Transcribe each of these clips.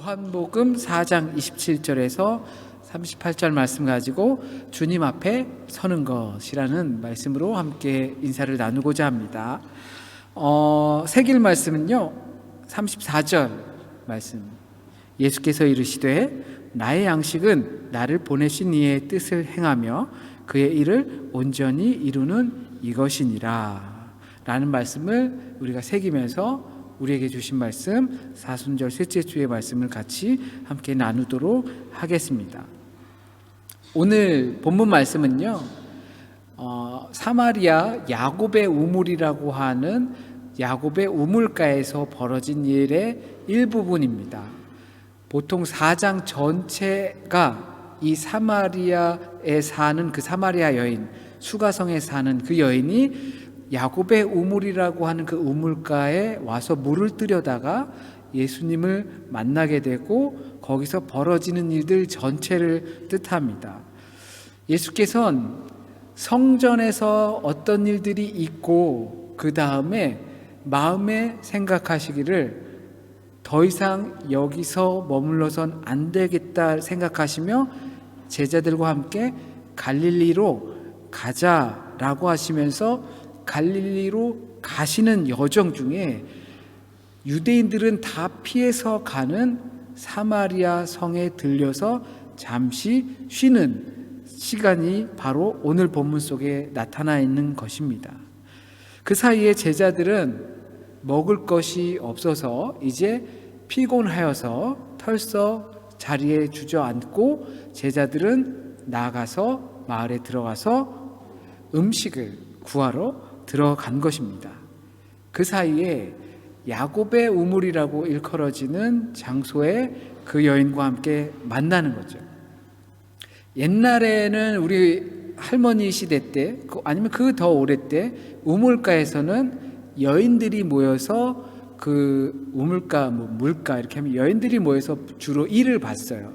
요한복음 4장 27절에서 38절 말씀 가지고 주님 앞에 서는 것이라는 말씀으로 함께 인사를 나누고자 합니다. 새길 말씀은요 34절 말씀, 예수께서 이르시되 나의 양식은 나를 보내신 이의 뜻을 행하며 그의 일을 온전히 이루는 이것이니라 라는 말씀을 우리가 새기면서 우리에게 주신 말씀 사순절 셋째 주의 말씀을 같이 함께 나누도록 하겠습니다. 오늘 본문 말씀은요 사마리아 야곱의 우물이라고 하는 야곱의 우물가에서 벌어진 일의 일부분입니다. 보통 4장 전체가 이 사마리아에 사는 그 사마리아 여인, 수가성에 사는 그 여인이 야곱의 우물이라고 하는 그 우물가에 와서 물을 뜨려다가 예수님을 만나게 되고 거기서 벌어지는 일들 전체를 뜻합니다. 예수께서는 성전에서 어떤 일들이 있고 그 다음에 마음에 생각하시기를 더 이상 여기서 머물러선 안 되겠다 생각하시며 제자들과 함께 갈릴리로 가자라고 하시면서 갈릴리로 가시는 여정 중에 유대인들은 다 피해서 가는 사마리아 성에 들려서 잠시 쉬는 시간이 바로 오늘 본문 속에 나타나 있는 것입니다. 그 사이에 제자들은 먹을 것이 없어서 이제 피곤하여서 털썩 자리에 주저앉고 제자들은 나가서 마을에 들어가서 음식을 구하러 들어간 것입니다. 그 사이에 야곱의 우물이라고 일컬어지는 장소에 그 여인과 함께 만나는 거죠. 옛날에는 우리 할머니 시대 때 아니면 그 더 오래 때 우물가에서는 여인들이 모여서 그 우물가 물가 이렇게 하면 여인들이 모여서 주로 일을 봤어요.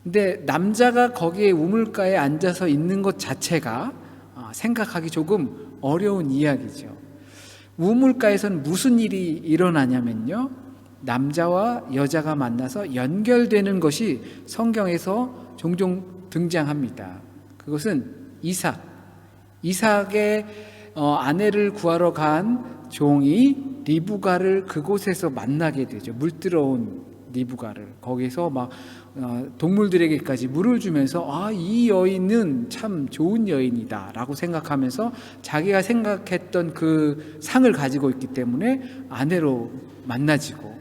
근데 남자가 거기에 우물가에 앉아서 있는 것 자체가 생각하기 조금 어려운 이야기죠. 우물가에서는 무슨 일이 일어나냐면요 남자와 여자가 만나서 연결되는 것이 성경에서 종종 등장합니다. 그것은 이삭의 아내를 구하러 간 종이 리브가를 그곳에서 만나게 되죠. 물 들어온 리브가를 거기서 막 동물들에게까지 물을 주면서 이 여인은 참 좋은 여인이다 라고 생각하면서 자기가 생각했던 그 상을 가지고 있기 때문에 아내로 만나지고,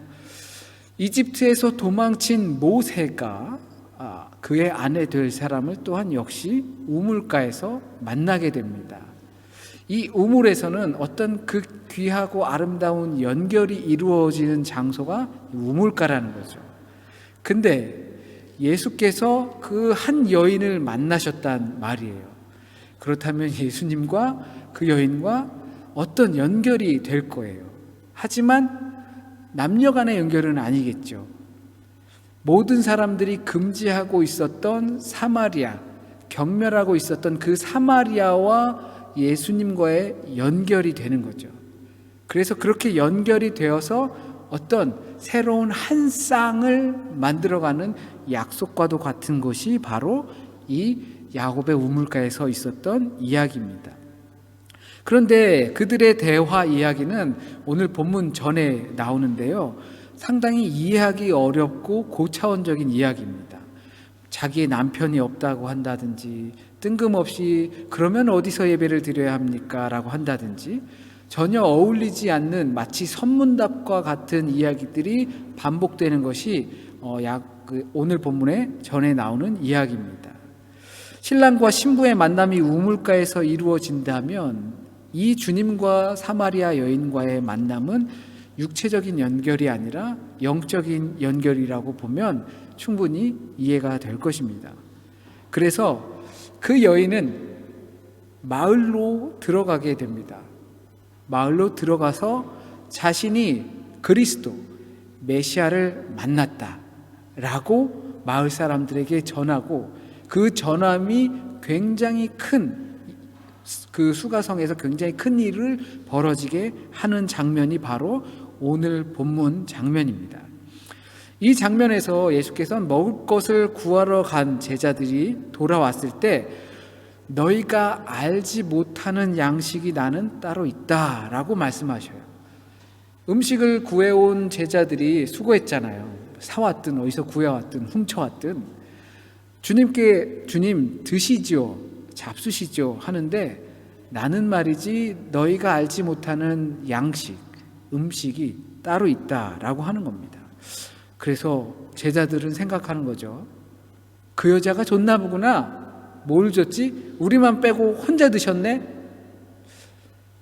이집트에서 도망친 모세가 그의 아내 될 사람을 또한 역시 우물가에서 만나게 됩니다. 이 우물에서는 어떤 그 귀하고 아름다운 연결이 이루어지는 장소가 우물가라는 거죠. 근데 예수께서 그 한 여인을 만나셨단 말이에요. 그렇다면 예수님과 그 여인과 어떤 연결이 될 거예요. 하지만 남녀 간의 연결은 아니겠죠. 모든 사람들이 금지하고 있었던 사마리아, 경멸하고 있었던 그 사마리아와 예수님과의 연결이 되는 거죠. 그래서 그렇게 연결이 되어서 어떤 새로운 한 쌍을 만들어가는 약속과도 같은 것이 바로 이 야곱의 우물가에서 있었던 이야기입니다. 그런데 그들의 대화 이야기는 오늘 본문 전에 나오는데요 상당히 이해하기 어렵고 고차원적인 이야기입니다. 자기의 남편이 없다고 한다든지, 뜬금없이 그러면 어디서 예배를 드려야 합니까? 라고 한다든지, 전혀 어울리지 않는 마치 선문답과 같은 이야기들이 반복되는 것이 오늘 본문에 전에 나오는 이야기입니다. 신랑과 신부의 만남이 우물가에서 이루어진다면 이 주님과 사마리아 여인과의 만남은 육체적인 연결이 아니라 영적인 연결이라고 보면 충분히 이해가 될 것입니다. 그래서 그 여인은 마을로 들어가게 됩니다. 마을로 들어가서 자신이 그리스도 메시아를 만났다라고 마을 사람들에게 전하고, 그 전함이 굉장히 큰, 그 수가성에서 굉장히 큰 일을 벌어지게 하는 장면이 바로 오늘 본문 장면입니다. 이 장면에서 예수께서는 먹을 것을 구하러 간 제자들이 돌아왔을 때 너희가 알지 못하는 양식이 나는 따로 있다라고 말씀하셔요. 음식을 구해온 제자들이 수고했잖아요. 사왔든 어디서 구해왔든 훔쳐왔든 주님께 주님 드시지요, 잡수시죠 하는데 나는 말이지 너희가 알지 못하는 양식, 음식이 따로 있다라고 하는 겁니다. 그래서 제자들은 생각하는 거죠. 그 여자가 줬나 보구나. 뭘 줬지? 우리만 빼고 혼자 드셨네?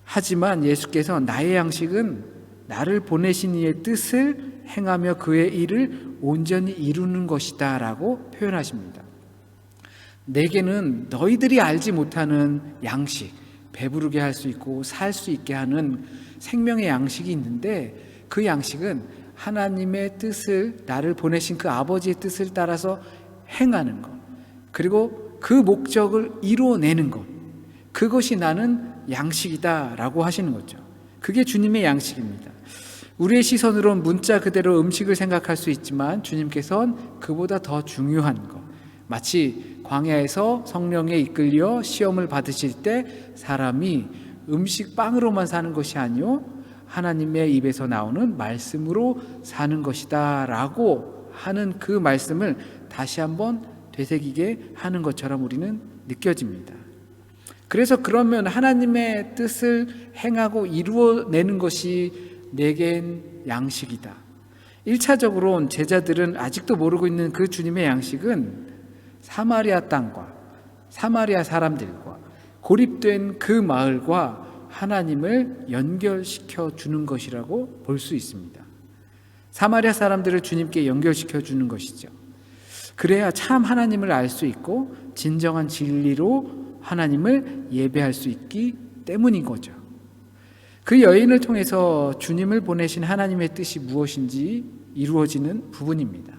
하지만 예수께서 나의 양식은 나를 보내신 이의 뜻을 행하며 그의 일을 온전히 이루는 것이다 라고 표현하십니다. 내게는 너희들이 알지 못하는 양식, 배부르게 할 수 있고 살 수 있게 하는 생명의 양식이 있는데 그 양식은 하나님의 뜻을, 나를 보내신 그 아버지의 뜻을 따라서 행하는 것, 그리고 그 목적을 이루어내는 것, 그것이 나는 양식이다 라고 하시는 거죠. 그게 주님의 양식입니다. 우리의 시선으로는 문자 그대로 음식을 생각할 수 있지만 주님께서는 그보다 더 중요한 것, 마치 광야에서 성령에 이끌려 시험을 받으실 때 사람이 음식 빵으로만 사는 것이 아니요 하나님의 입에서 나오는 말씀으로 사는 것이다 라고 하는 그 말씀을 다시 한번 되새기게 하는 것처럼 우리는 느껴집니다. 그래서 그러면 하나님의 뜻을 행하고 이루어내는 것이 내겐 양식이다. 1차적으로는 제자들은 아직도 모르고 있는 그 주님의 양식은 사마리아 땅과 사마리아 사람들과 고립된 그 마을과 하나님을 연결시켜 주는 것이라고 볼 수 있습니다. 사마리아 사람들을 주님께 연결시켜 주는 것이죠. 그래야 참 하나님을 알 수 있고 진정한 진리로 하나님을 예배할 수 있기 때문인 거죠. 그 여인을 통해서 주님을 보내신 하나님의 뜻이 무엇인지 이루어지는 부분입니다.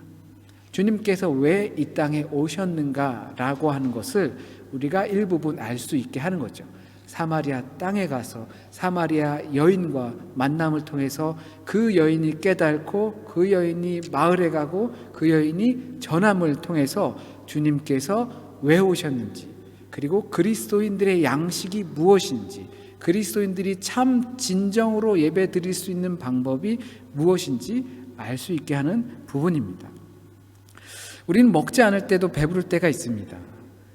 주님께서 왜 이 땅에 오셨는가라고 하는 것을 우리가 일부분 알 수 있게 하는 거죠. 사마리아 땅에 가서 사마리아 여인과 만남을 통해서 그 여인이 깨닫고 그 여인이 마을에 가고 그 여인이 전함을 통해서 주님께서 왜 오셨는지, 그리고 그리스도인들의 양식이 무엇인지, 그리스도인들이 참 진정으로 예배 드릴 수 있는 방법이 무엇인지 알 수 있게 하는 부분입니다. 우리는 먹지 않을 때도 배부를 때가 있습니다.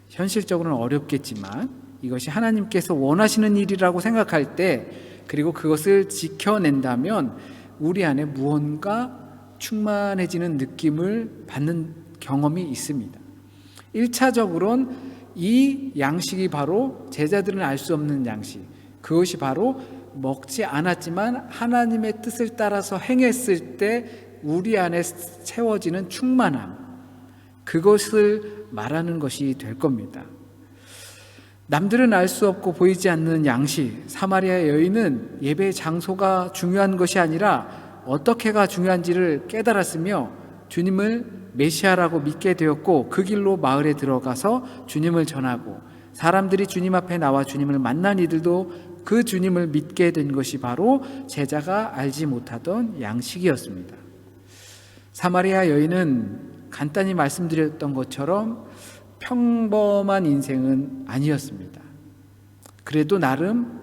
현실적으로는 어렵겠지만 이것이 하나님께서 원하시는 일이라고 생각할 때, 그리고 그것을 지켜낸다면 우리 안에 무언가 충만해지는 느낌을 받는 경험이 있습니다. 1차적으로는 이 양식이 바로 제자들은 알 수 없는 양식, 그것이 바로 먹지 않았지만 하나님의 뜻을 따라서 행했을 때 우리 안에 채워지는 충만함, 그것을 말하는 것이 될 겁니다. 남들은 알 수 없고 보이지 않는 양식, 사마리아 여인은 예배의 장소가 중요한 것이 아니라 어떻게가 중요한지를 깨달았으며 주님을 메시아라고 믿게 되었고 그 길로 마을에 들어가서 주님을 전하고 사람들이 주님 앞에 나와 주님을 만난 이들도 그 주님을 믿게 된 것이 바로 제자가 알지 못하던 양식이었습니다. 사마리아 여인은 간단히 말씀드렸던 것처럼 평범한 인생은 아니었습니다. 그래도 나름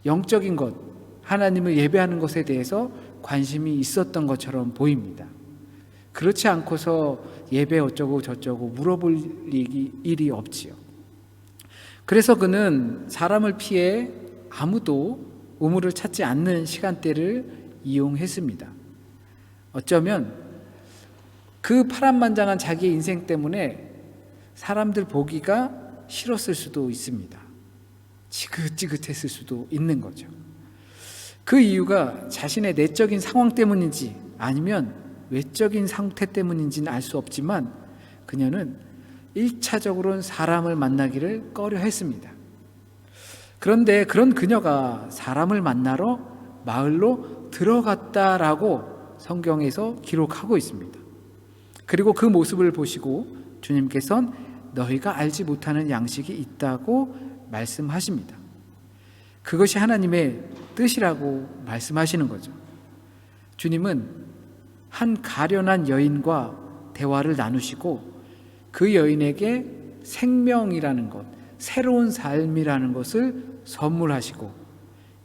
영적인 것, 하나님을 예배하는 것에 대해서 관심이 있었던 것처럼 보입니다. 그렇지 않고서 예배 어쩌고 저쩌고 물어볼 일이 없지요. 그래서 그는 사람을 피해 아무도 우물을 찾지 않는 시간대를 이용했습니다. 어쩌면 그 파란만장한 자기의 인생 때문에 사람들 보기가 싫었을 수도 있습니다. 지긋지긋했을 수도 있는 거죠. 그 이유가 자신의 내적인 상황 때문인지 아니면 외적인 상태 때문인지는 알 수 없지만 그녀는 1차적으로는 사람을 만나기를 꺼려 했습니다. 그런데 그런 그녀가 사람을 만나러 마을로 들어갔다라고 성경에서 기록하고 있습니다. 그리고 그 모습을 보시고 주님께서는 너희가 알지 못하는 양식이 있다고 말씀하십니다. 그것이 하나님의 뜻이라고 말씀하시는 거죠. 주님은 한 가련한 여인과 대화를 나누시고 그 여인에게 생명이라는 것, 새로운 삶이라는 것을 선물하시고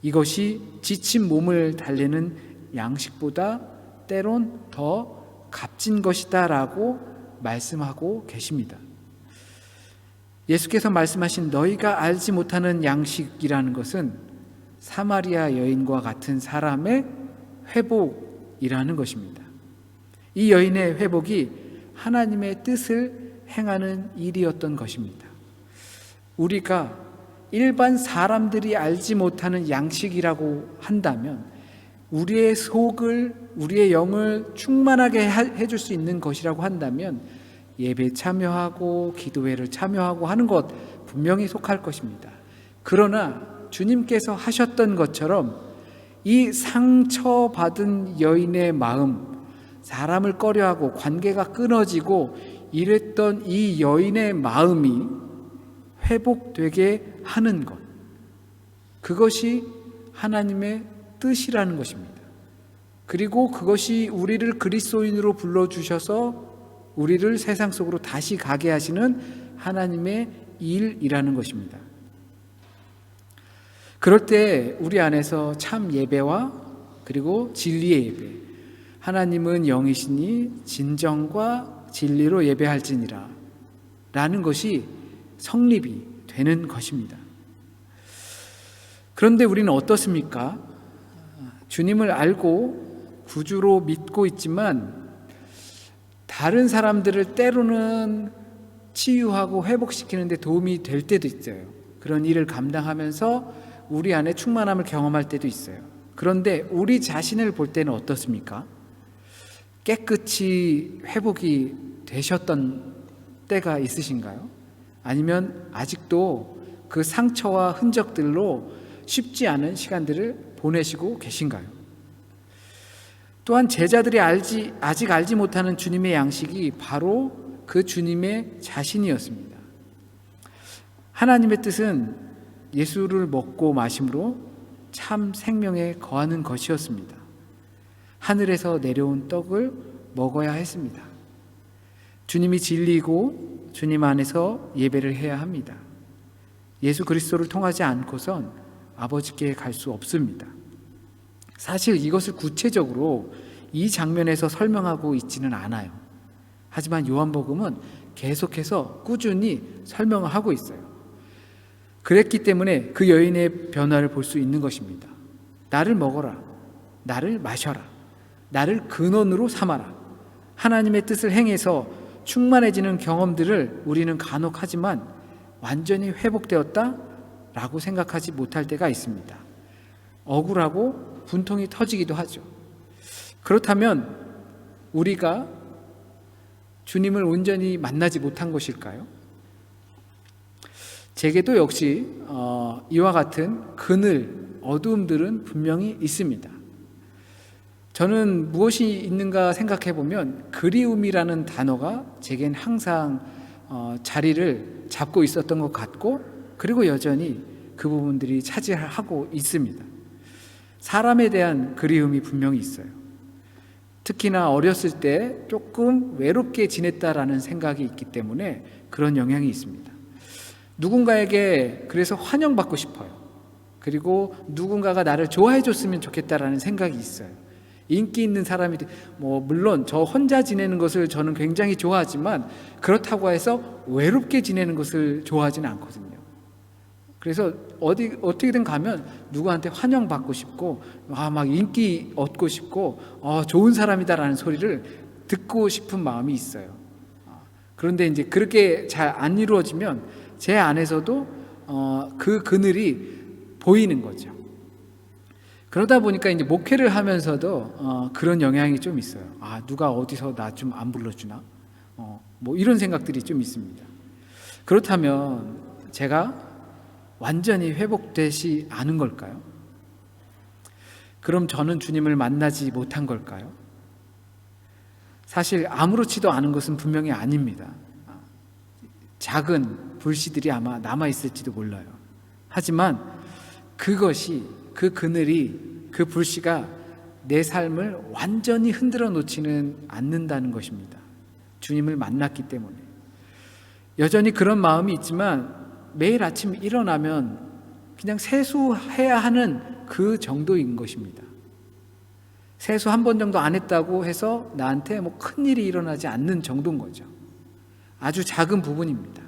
이것이 지친 몸을 달래는 양식보다 때론 더 값진 것이다 라고 말씀하고 계십니다. 예수께서 말씀하신 너희가 알지 못하는 양식이라는 것은 사마리아 여인과 같은 사람의 회복이라는 것입니다. 이 여인의 회복이 하나님의 뜻을 행하는 일이었던 것입니다. 우리가 일반 사람들이 알지 못하는 양식이라고 한다면 우리의 속을, 우리의 영을 충만하게 해줄 수 있는 것이라고 한다면 예배 참여하고 기도회를 참여하고 하는 것 분명히 속할 것입니다. 그러나 주님께서 하셨던 것처럼 이 상처받은 여인의 마음, 사람을 꺼려하고 관계가 끊어지고 이랬던 이 여인의 마음이 회복되게 하는 것, 그것이 하나님의 뜻이라는 것입니다. 그리고 그것이 우리를 그리스도인으로 불러주셔서 우리를 세상 속으로 다시 가게 하시는 하나님의 일이라는 것입니다. 그럴 때 우리 안에서 참 예배와 그리고 진리의 예배, 하나님은 영이시니 진정과 진리로 예배할지니라 라는 것이 성립이 되는 것입니다. 그런데 우리는 어떻습니까? 주님을 알고 구주로 믿고 있지만 다른 사람들을 때로는 치유하고 회복시키는 데 도움이 될 때도 있어요. 그런 일을 감당하면서 우리 안에 충만함을 경험할 때도 있어요. 그런데 우리 자신을 볼 때는 어떻습니까? 깨끗이 회복이 되셨던 때가 있으신가요? 아니면 아직도 그 상처와 흔적들로 쉽지 않은 시간들을 보내시고 계신가요? 또한 제자들이 아직 알지 못하는 주님의 양식이 바로 그 주님의 자신이었습니다. 하나님의 뜻은 예수를 먹고 마심으로 참 생명에 거하는 것이었습니다. 하늘에서 내려온 떡을 먹어야 했습니다. 주님이 진리이고 주님 안에서 예배를 해야 합니다. 예수 그리스도를 통하지 않고선 아버지께 갈 수 없습니다. 사실 이것을 구체적으로 이 장면에서 설명하고 있지는 않아요. 하지만 요한복음은 계속해서 꾸준히 설명을 하고 있어요. 그랬기 때문에 그 여인의 변화를 볼 수 있는 것입니다. 나를 먹어라, 나를 마셔라, 나를 근원으로 삼아라. 하나님의 뜻을 행해서 충만해지는 경험들을 우리는 간혹 하지만 완전히 회복되었다 라고 생각하지 못할 때가 있습니다. 억울하고 분통이 터지기도 하죠. 그렇다면 우리가 주님을 온전히 만나지 못한 것일까요? 제게도 역시 이와 같은 그늘, 어두움들은 분명히 있습니다. 저는 무엇이 있는가 생각해 보면 그리움이라는 단어가 제겐 항상 자리를 잡고 있었던 것 같고, 그리고 여전히 그 부분들이 차지하고 있습니다. 사람에 대한 그리움이 분명히 있어요. 특히나 어렸을 때 조금 외롭게 지냈다라는 생각이 있기 때문에 그런 영향이 있습니다. 누군가에게 그래서 환영받고 싶어요. 그리고 누군가가 나를 좋아해 줬으면 좋겠다라는 생각이 있어요. 인기 있는 사람이 물론 저 혼자 지내는 것을 저는 굉장히 좋아하지만 그렇다고 해서 외롭게 지내는 것을 좋아하지는 않거든요. 그래서 어떻게든 가면 누구한테 환영받고 싶고 막 인기 얻고 싶고 좋은 사람이다라는 소리를 듣고 싶은 마음이 있어요. 그런데 이제 그렇게 잘 안 이루어지면 제 안에서도 그 그늘이 보이는 거죠. 그러다 보니까 이제 목회를 하면서도 그런 영향이 좀 있어요. 누가 어디서 나 좀 안 불러주나? 이런 생각들이 좀 있습니다. 그렇다면 제가 완전히 회복되지 않은 걸까요? 그럼 저는 주님을 만나지 못한 걸까요? 사실 아무렇지도 않은 것은 분명히 아닙니다. 작은 불씨들이 아마 남아있을지도 몰라요. 하지만 그것이, 그 그늘이, 그 불씨가 내 삶을 완전히 흔들어 놓지는 않는다는 것입니다. 주님을 만났기 때문에. 여전히 그런 마음이 있지만 매일 아침 일어나면 그냥 세수해야 하는 그 정도인 것입니다. 세수 한 번 정도 안 했다고 해서 나한테 뭐 큰일이 일어나지 않는 정도인 거죠. 아주 작은 부분입니다.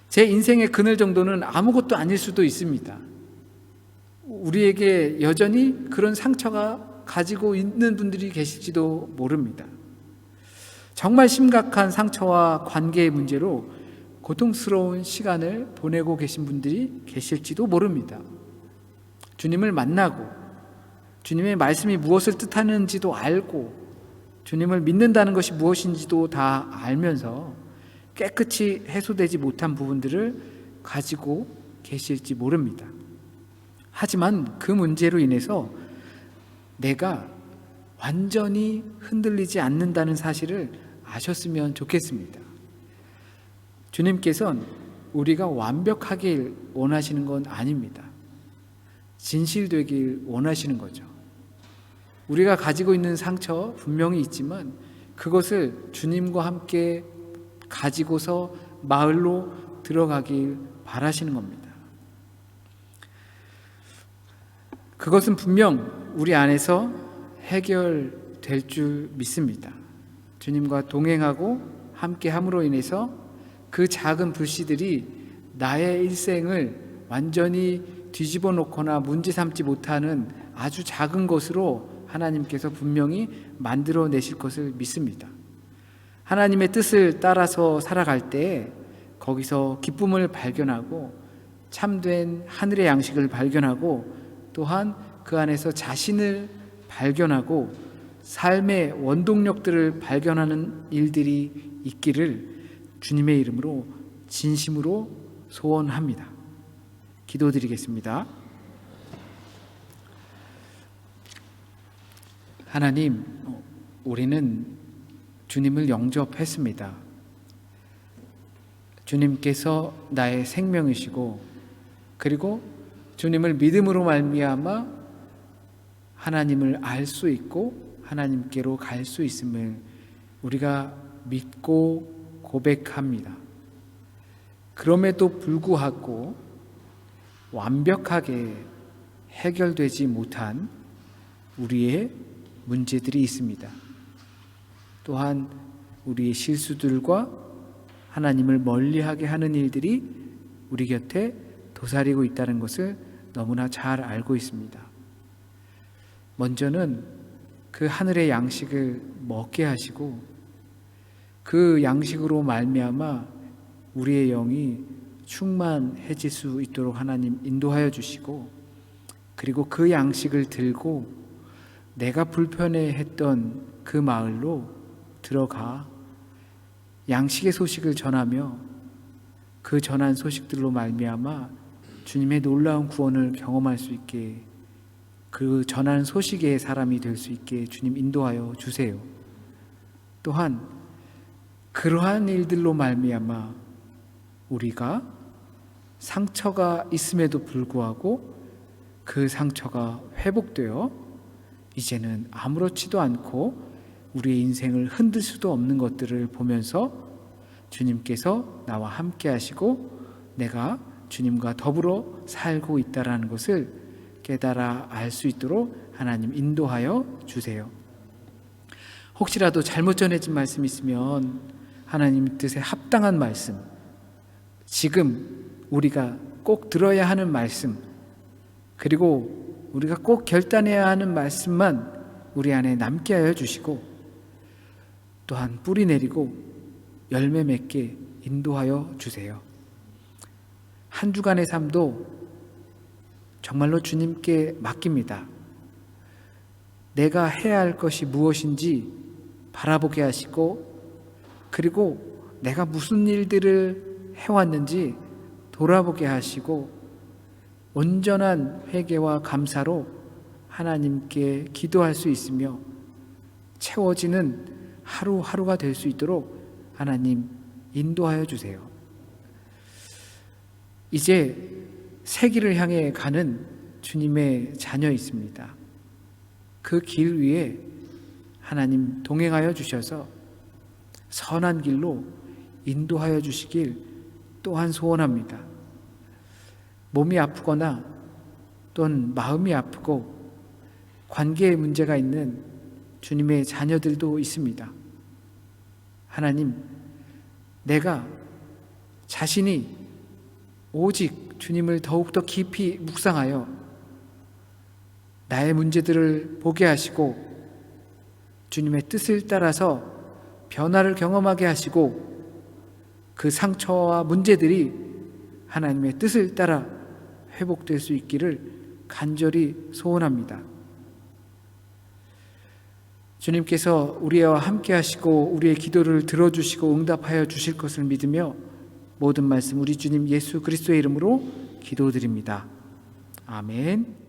제 인생의 그늘 정도는 아무것도 아닐 수도 있습니다. 우리에게 여전히 그런 상처가 가지고 있는 분들이 계실지도 모릅니다. 정말 심각한 상처와 관계의 문제로 고통스러운 시간을 보내고 계신 분들이 계실지도 모릅니다. 주님을 만나고 주님의 말씀이 무엇을 뜻하는지도 알고 주님을 믿는다는 것이 무엇인지도 다 알면서 깨끗이 해소되지 못한 부분들을 가지고 계실지 모릅니다. 하지만 그 문제로 인해서 내가 완전히 흔들리지 않는다는 사실을 아셨으면 좋겠습니다. 주님께서는 우리가 완벽하길 원하시는 건 아닙니다. 진실되길 원하시는 거죠. 우리가 가지고 있는 상처 분명히 있지만 그것을 주님과 함께 가지고서 마을로 들어가길 바라시는 겁니다. 그것은 분명 우리 안에서 해결될 줄 믿습니다. 주님과 동행하고 함께 함으로 인해서 그 작은 불씨들이 나의 일생을 완전히 뒤집어 놓거나 문제 삼지 못하는 아주 작은 것으로 하나님께서 분명히 만들어내실 것을 믿습니다. 하나님의 뜻을 따라서 살아갈 때 거기서 기쁨을 발견하고 참된 하늘의 양식을 발견하고 또한 그 안에서 자신을 발견하고 삶의 원동력들을 발견하는 일들이 있기를 주님의 이름으로 진심으로 소원합니다. 기도드리겠습니다. 하나님, 우리는 주님을 영접했습니다. 주님께서 나의 생명이시고 그리고 주님을 믿음으로 말미암아 하나님을 알 수 있고 하나님께로 갈 수 있음을 우리가 믿고 고백합니다. 그럼에도 불구하고 완벽하게 해결되지 못한 우리의 문제들이 있습니다. 또한 우리의 실수들과 하나님을 멀리하게 하는 일들이 우리 곁에 도사리고 있다는 것을 너무나 잘 알고 있습니다. 먼저는 그 하늘의 양식을 먹게 하시고 그 양식으로 말미암아 우리의 영이 충만해질 수 있도록 하나님 인도하여 주시고 그리고 그 양식을 들고 내가 불편해했던 그 마을로 들어가 양식의 소식을 전하며 그 전한 소식들로 말미암아 주님의 놀라운 구원을 경험할 수 있게 그 전하는 소식의 사람이 될 수 있게 주님 인도하여 주세요. 또한 그러한 일들로 말미암아 우리가 상처가 있음에도 불구하고 그 상처가 회복되어 이제는 아무렇지도 않고 우리의 인생을 흔들 수도 없는 것들을 보면서 주님께서 나와 함께 하시고 내가 주님과 더불어 살고 있다는 것을 깨달아 알 수 있도록 하나님 인도하여 주세요. 혹시라도 잘못 전해진 말씀이 있으면 하나님 뜻에 합당한 말씀, 지금 우리가 꼭 들어야 하는 말씀, 그리고 우리가 꼭 결단해야 하는 말씀만 우리 안에 남게 하여 주시고 또한 뿌리 내리고 열매 맺게 인도하여 주세요. 한 주간의 삶도 정말로 주님께 맡깁니다. 내가 해야 할 것이 무엇인지 바라보게 하시고 그리고 내가 무슨 일들을 해왔는지 돌아보게 하시고 온전한 회개와 감사로 하나님께 기도할 수 있으며 채워지는 하루하루가 될 수 있도록 하나님 인도하여 주세요. 이제 새 길을 향해 가는 주님의 자녀 있습니다. 그 길 위에 하나님 동행하여 주셔서 선한 길로 인도하여 주시길 또한 소원합니다. 몸이 아프거나 또는 마음이 아프고 관계에 문제가 있는 주님의 자녀들도 있습니다. 하나님, 내가 자신이 오직 주님을 더욱더 깊이 묵상하여 나의 문제들을 보게 하시고 주님의 뜻을 따라서 변화를 경험하게 하시고 그 상처와 문제들이 하나님의 뜻을 따라 회복될 수 있기를 간절히 소원합니다. 주님께서 우리와 함께 하시고 우리의 기도를 들어주시고 응답하여 주실 것을 믿으며 모든 말씀 우리 주님 예수 그리스도의 이름으로 기도드립니다. 아멘.